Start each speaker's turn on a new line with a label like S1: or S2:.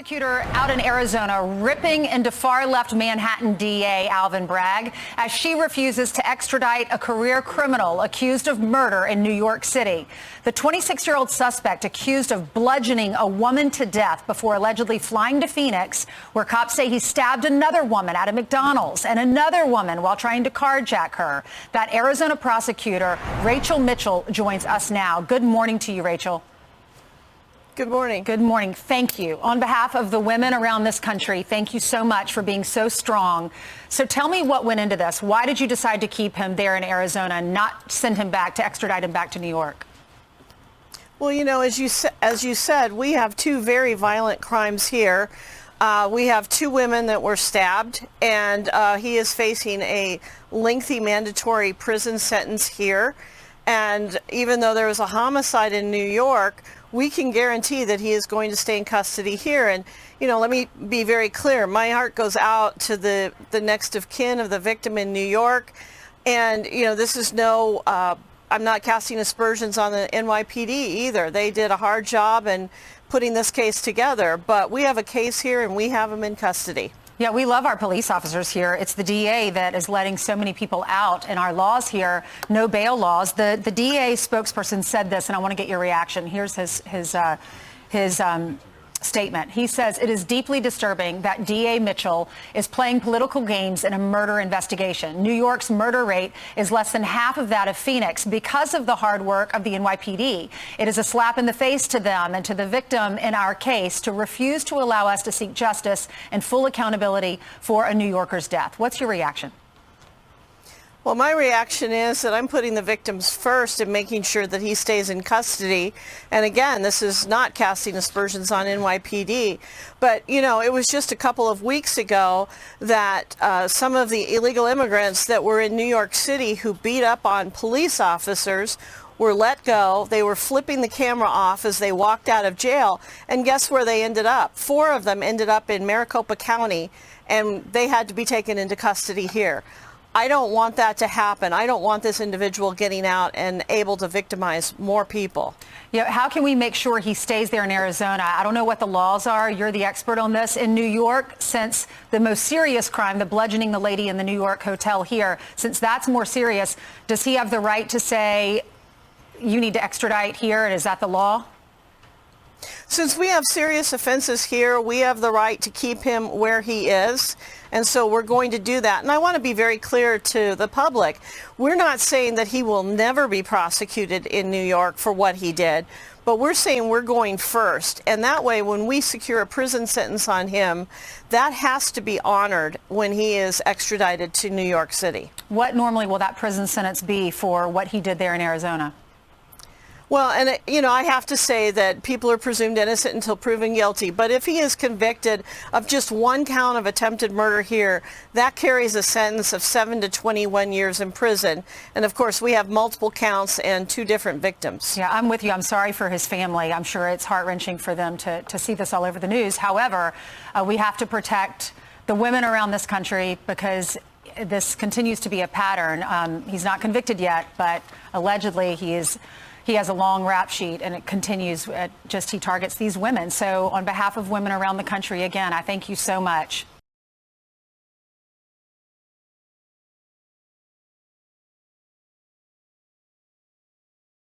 S1: Prosecutor out in Arizona ripping into far-left Manhattan DA Alvin Bragg as she refuses to extradite a career criminal accused of murder in New York City. The 26-year-old suspect accused of bludgeoning a woman to death before allegedly flying to Phoenix, where cops say he stabbed another woman at a McDonald's and another woman while trying to carjack her. That Arizona prosecutor, Rachel Mitchell, joins us now. Good morning to you, Rachel.
S2: Good morning.
S1: Good morning. Thank you. On behalf of the women around this country, thank you so much for being so strong. So tell me what went into this. Why did you decide to keep him there in Arizona and not send him back, to extradite him back to New York?
S2: Well, you know, as you said, we have two very violent crimes here. We have two women that were stabbed, and he is facing a lengthy mandatory prison sentence here. And even though there was a homicide in New York, we can guarantee that he is going to stay in custody here. And, you know, let me be very clear. My heart goes out to the next of kin of the victim in New York. And, you know, this is no, I'm not casting aspersions on the NYPD either. They did a hard job in putting this case together. But we have a case here and we have him in custody.
S1: Yeah, we love our police officers here. It's the DA that is letting so many people out, and our laws here, no bail laws. The DA spokesperson said this, and I want to get your reaction. Here's his statement. He says, "It is deeply disturbing that DA Mitchell is playing political games in a murder investigation. New York's murder rate is less than half of that of Phoenix because of the hard work of the NYPD. It is a slap in the face to them and to the victim in our case to refuse to allow us to seek justice and full accountability for a New Yorker's death." What's your reaction?
S2: Well, my reaction is that I'm putting the victims first and making sure that he stays in custody. And again, this is not casting aspersions on NYPD. But, you know, it was just a couple of weeks ago that some of the illegal immigrants that were in New York City who beat up on police officers were let go. They were flipping the camera off as they walked out of jail. And guess where they ended up? 4 of them ended up in Maricopa County, and they had to be taken into custody here. I don't want that to happen. I don't want this individual getting out and able to victimize more people.
S1: Yeah, how can we make sure he stays there in Arizona? I don't know what the laws are. You're the expert on this. In New York, since the most serious crime, the bludgeoning the lady in the New York hotel here, since that's more serious, does he have the right to say, you need to extradite here? And is that the law?
S2: Since we have serious offenses here, we have the right to keep him where he is. And so we're going to do that. And I want to be very clear to the public. We're not saying that he will never be prosecuted in New York for what he did, but we're saying we're going first. And that way, when we secure a prison sentence on him, that has to be honored when he is extradited to New York City.
S1: What normally will that prison sentence be for what he did there in Arizona?
S2: Well, and, you know, I have to say that people are presumed innocent until proven guilty. But if he is convicted of just one count of attempted murder here, that carries a sentence of 7 to 21 years in prison. And, of course, we have multiple counts and 2 different victims.
S1: Yeah, I'm with you. I'm sorry for his family. I'm sure it's heart-wrenching for them to see this all over the news. However, we have to protect the women around this country because this continues to be a pattern. He's not convicted yet, but allegedly he has a long rap sheet, and it continues. He targets these women. So on behalf of women around the country, again, I thank you so much.